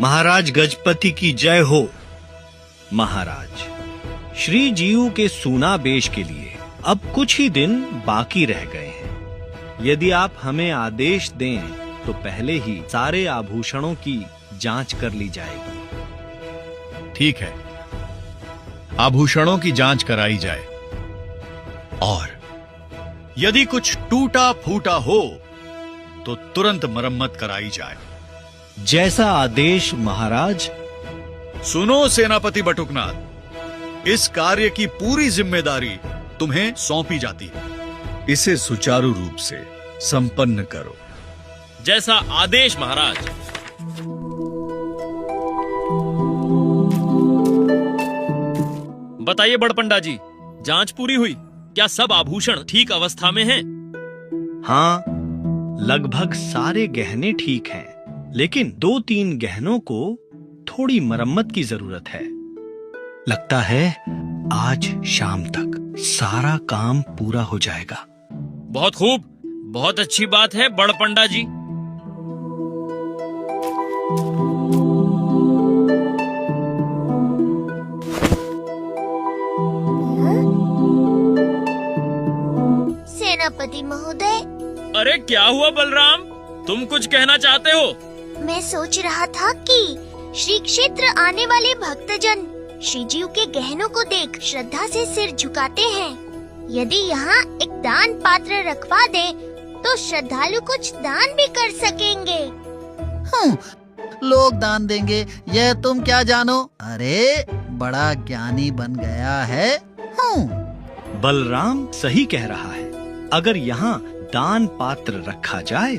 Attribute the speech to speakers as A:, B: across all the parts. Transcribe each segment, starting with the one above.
A: महाराज गजपति की जय हो। महाराज, श्री जीव के सूनाबेश के लिए अब कुछ ही दिन बाकी रह गए हैं। यदि आप हमें आदेश दें तो पहले ही सारे आभूषणों की जांच कर ली जाएगी।
B: ठीक है, आभूषणों की जांच कराई जाए और यदि कुछ टूटा फूटा हो तो तुरंत मरम्मत कराई जाए।
A: जैसा आदेश महाराज।
B: सुनो सेनापति बटुकनाथ, इस कार्य की पूरी जिम्मेदारी तुम्हें सौंपी जाती है। इसे सुचारू रूप से संपन्न करो।
C: जैसा आदेश महाराज। बताइए बड़पंडा जी, जांच पूरी हुई? क्या सब आभूषण ठीक अवस्था में हैं?
A: हाँ, लगभग सारे गहने ठीक हैं, लेकिन 2-3 गहनों को थोड़ी मरम्मत की जरूरत है। लगता है आज शाम तक सारा काम पूरा हो जाएगा।
C: बहुत खूब, बहुत अच्छी बात है बड़पंडा जी।
D: सेनापति महोदय।
C: अरे क्या हुआ बलराम, तुम कुछ कहना चाहते हो?
D: मैं सोच रहा था कि श्री क्षेत्र आने वाले भक्तजन श्री जीव के गहनों को देख श्रद्धा से सिर झुकाते हैं। यदि यहाँ एक दान पात्र रखवा दे तो श्रद्धालु कुछ दान भी कर सकेंगे।
E: लोग दान देंगे यह तुम क्या जानो? अरे बड़ा ज्ञानी बन गया है।
A: बलराम सही कह रहा है। अगर यहाँ दान पात्र रखा जाए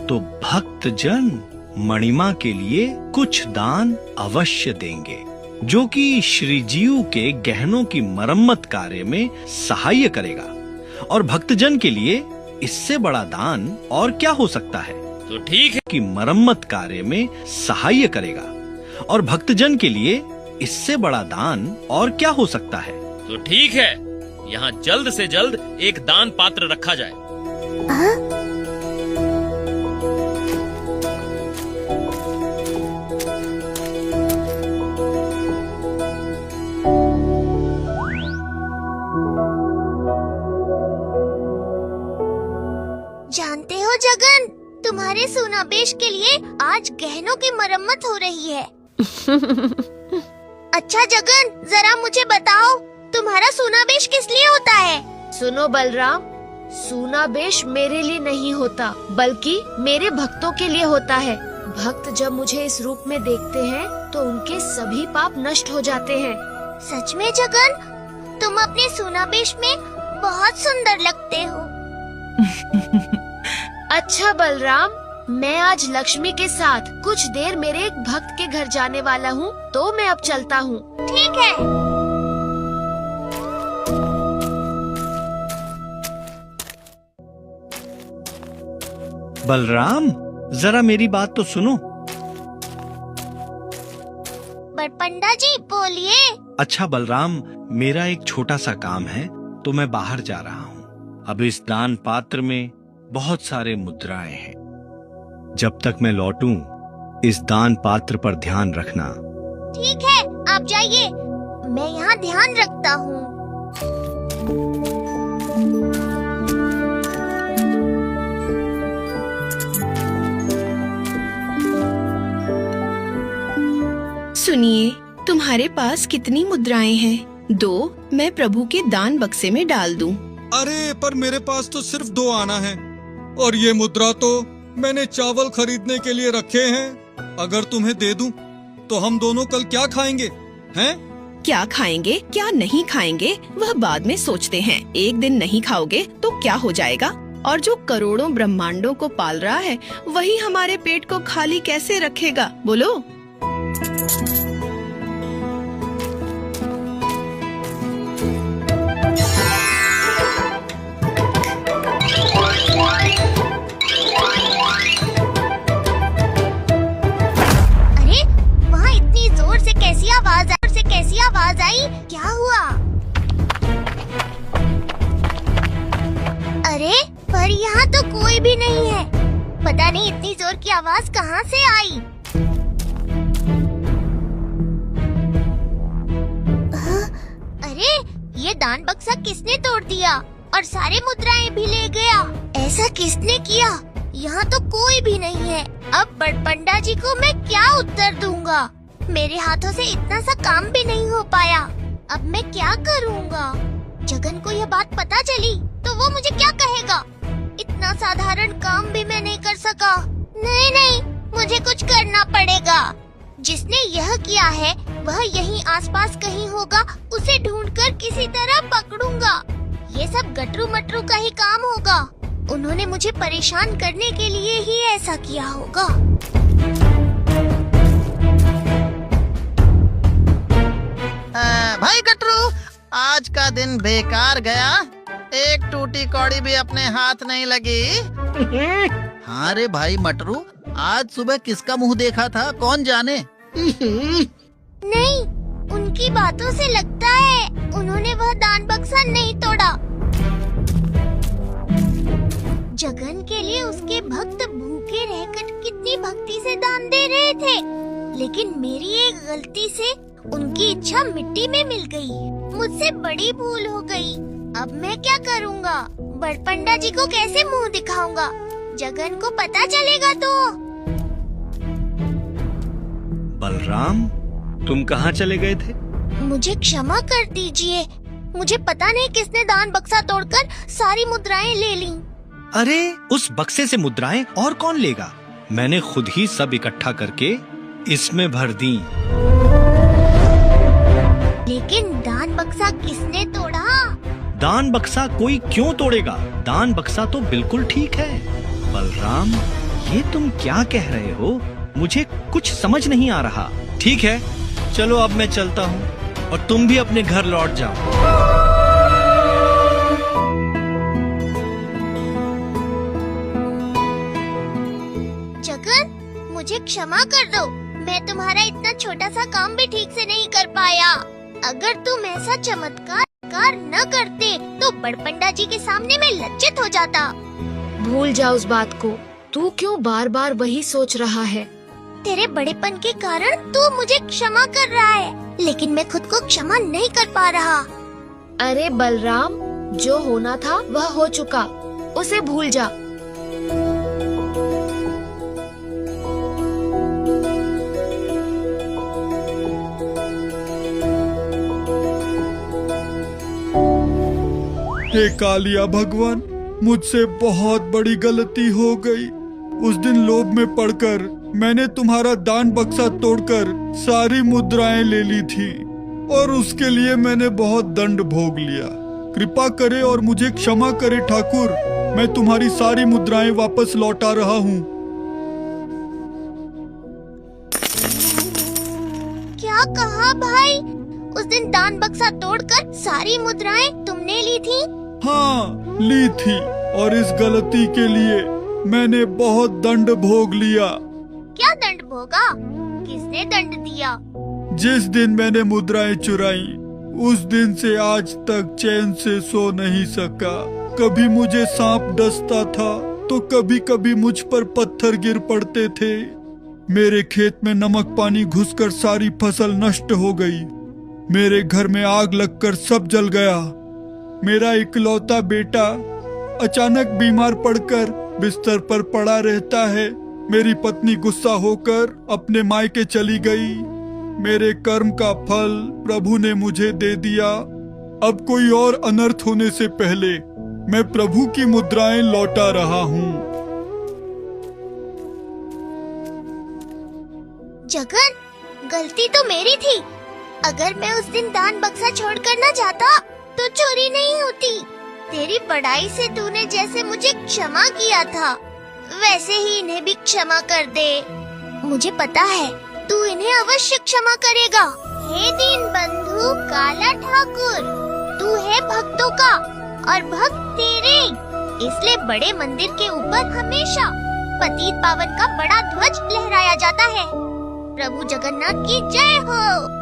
A: तो भक्तजन मणिमा के लिए कुछ दान अवश्य देंगे, जो कि श्री जीव के गहनों की मरम्मत कार्य में सहाय करेगा। और भक्तजन के लिए इससे बड़ा दान और क्या हो सकता है?
C: तो ठीक है
A: कि मरम्मत कार्य में सहाय करेगा। और भक्तजन के लिए इससे बड़ा दान और क्या हो सकता है?
C: तो ठीक है, यहाँ जल्द से जल्द एक दान पात्र रखा जाए।
D: जानते हो जगन, तुम्हारे सूनाबेश के लिए आज गहनों की मरम्मत हो रही है। अच्छा जगन, जरा मुझे बताओ, तुम्हारा सूनाबेश किस लिए होता है?
F: सुनो बलराम, सूनाबेश मेरे लिए नहीं होता, बल्कि मेरे भक्तों के लिए होता है। भक्त जब मुझे इस रूप में देखते हैं तो उनके सभी पाप नष्ट हो जाते हैं।
D: सच में जगन, तुम अपने सूनाबेश में बहुत सुंदर लगते हो।
F: अच्छा बलराम, मैं आज लक्ष्मी के साथ कुछ देर मेरे एक भक्त के घर जाने वाला हूँ, तो मैं अब चलता हूँ।
D: ठीक है।
A: बलराम, जरा मेरी बात तो सुनो।
D: बड़पंडा जी बोलिए।
A: अच्छा बलराम, मेरा एक छोटा सा काम है तो मैं बाहर जा रहा हूँ। अब इस दान पात्र में बहुत सारे मुद्राएं हैं। जब तक मैं लौटूं, इस दान पात्र पर ध्यान रखना।
D: ठीक है, आप जाइए, मैं यहाँ ध्यान रखता हूँ।
G: सुनिए, तुम्हारे पास कितनी मुद्राएं हैं? 2 मैं प्रभु के दान बक्से में डाल दूं।
H: अरे पर मेरे पास तो सिर्फ 2 आना है, और ये मुद्रा तो मैंने चावल खरीदने के लिए रखे हैं। अगर तुम्हें दे दूं तो हम दोनों कल क्या खाएंगे हैं?
G: क्या खाएंगे क्या नहीं खाएंगे वह बाद में सोचते हैं। एक दिन नहीं खाओगे तो क्या हो जाएगा? और जो करोड़ों ब्रह्मांडों को पाल रहा है वही हमारे पेट को खाली कैसे रखेगा, बोलो?
D: आवाज आई? क्या हुआ? अरे पर यहाँ तो कोई भी नहीं है। पता नहीं इतनी जोर की आवाज कहाँ से आई। ये दान बक्सा किसने तोड़ दिया और सारे मुद्राएं भी ले गया? ऐसा किसने किया? यहाँ तो कोई भी नहीं है। अब बड़पंडा जी को मैं क्या उत्तर दूंगा? मेरे हाथों से इतना सा काम भी नहीं हो पाया। अब मैं क्या करूँगा? जगन को यह बात पता चली तो वो मुझे क्या कहेगा? इतना साधारण काम भी मैं नहीं कर सका। नहीं, मुझे कुछ करना पड़ेगा। जिसने यह किया है वह यहीं आसपास कहीं होगा, उसे ढूंढकर किसी तरह पकड़ूंगा। ये सब गटरू मटरू का ही काम होगा। उन्होंने मुझे परेशान करने के लिए ही ऐसा किया होगा।
E: भाई गटरू, आज का दिन बेकार गया। एक टूटी कौड़ी भी अपने हाथ नहीं लगी। हाँ रे भाई मटरू, आज सुबह किसका मुंह देखा था कौन जाने।
D: नहीं, उनकी बातों से लगता है उन्होंने वह दान बक्सा नहीं तोड़ा। जगन के लिए उसके भक्त भूखे रहकर कितनी भक्ति से दान दे रहे थे, लेकिन मेरी एक गलती से उनकी इच्छा मिट्टी में मिल गई। मुझसे बड़ी भूल हो गई। अब मैं क्या करूँगा? बड़पंडा जी को कैसे मुंह दिखाऊंगा? जगन को पता चलेगा तो।
A: बलराम, तुम कहाँ चले गए थे?
D: मुझे क्षमा कर दीजिए। मुझे पता नहीं किसने दान बक्सा तोड़कर सारी मुद्राएं ले लीं।
A: अरे, उस बक्से से मुद्राएं और कौन लेगा? मैंने खुद ही सब इकट्ठा करके इसमें भर दी।
D: लेकिन दान बक्सा किसने तोड़ा?
A: दान बक्सा कोई क्यों तोड़ेगा? दान बक्सा तो बिल्कुल ठीक है। बलराम, ये तुम क्या कह रहे हो? मुझे कुछ समझ नहीं आ रहा। ठीक है, चलो अब मैं चलता हूँ और तुम भी अपने घर लौट जाओ।
D: जगन, मुझे क्षमा कर दो। मैं तुम्हारा इतना छोटा सा काम भी ठीक से नहीं कर पाया। अगर तुम ऐसा चमत्कार न करते तो बड़पंडा जी के सामने मैं लज्जित हो जाता।
F: भूल जा उस बात को। तू क्यों बार बार वही सोच रहा है?
D: तेरे बड़ेपन के कारण तू मुझे क्षमा कर रहा है, लेकिन मैं खुद को क्षमा नहीं कर पा रहा।
F: अरे बलराम, जो होना था वह हो चुका, उसे भूल जा।
H: हे कालिया भगवान, मुझसे बहुत बड़ी गलती हो गई। उस दिन लोभ में पड़कर मैंने तुम्हारा दान बक्सा तोड़कर सारी मुद्राएं ले ली थी और उसके लिए मैंने बहुत दंड भोग लिया। कृपा करे और मुझे क्षमा करे ठाकुर। मैं तुम्हारी सारी मुद्राएं वापस लौटा रहा हूँ।
D: क्या कहा भाई? उस दिन दान बक्सा तोड़कर सारी मुद्राएं तुमने ली थी?
H: हाँ, ली थी और इस गलती के लिए मैंने बहुत दंड भोग लिया।
D: क्या दंड भोगा? किसने दंड दिया?
H: जिस दिन मैंने मुद्राएं चुराई, उस दिन से आज तक चैन से सो नहीं सका। कभी मुझे सांप डसता था तो कभी कभी मुझ पर पत्थर गिर पड़ते थे। मेरे खेत में नमक पानी घुसकर सारी फसल नष्ट हो गई। मेरे घर में आग लगकर सब जल गया। मेरा इकलौता बेटा अचानक बीमार पड़कर बिस्तर पर पड़ा रहता है। मेरी पत्नी गुस्सा होकर अपने मायके चली गई। मेरे कर्म का फल प्रभु ने मुझे दे दिया। अब कोई और अनर्थ होने से पहले मैं प्रभु की मुद्राएं लौटा रहा हूँ।
D: जगन, गलती तो मेरी थी। अगर मैं उस दिन दान बक्सा छोड़कर न जाता तो चोरी नहीं होती। तेरी बड़ाई से तूने जैसे मुझे क्षमा किया था, वैसे ही इन्हें भी क्षमा कर दे। मुझे पता है तू इन्हें अवश्य क्षमा करेगा। हे दीन बंधु काला ठाकुर, तू है भक्तों का और भक्त तेरे। इसलिए बड़े मंदिर के ऊपर हमेशा पतित पावन का बड़ा ध्वज लहराया जाता है। प्रभु जगन्नाथ की जय हो।